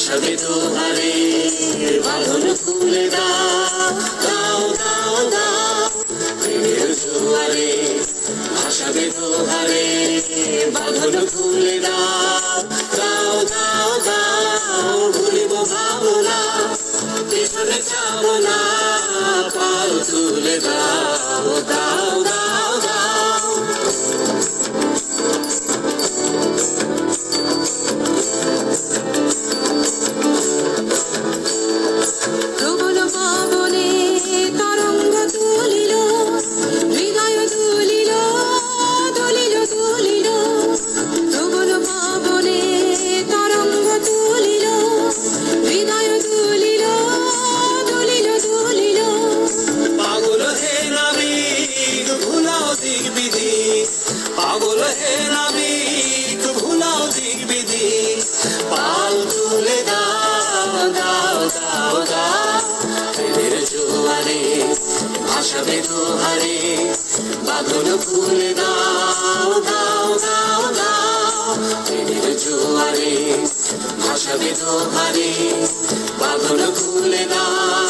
ভাসাবে দোহারে বাঁধন খুলে দাও দাও দাও দাও প্রেমের জোয়ারে ভাসাবে দোহারে বাঁধন খুলে দাও দাও দাও দাও ভুলিব ভাবনা পিছনে যাব না পাল তুলে দাও দাও দাও দাও পাগল হে নাবিক ভুলাও দিক বিধি পাল তুলে দাও দাও দাও দাও প্রেমের জোয়ারে ভাসাবে দোহারে বাঁধন খুলে দাও দাও দাও দাও প্রেমের জোয়ারে ভাসাবে দোহারে বাঁধন খুলে দাও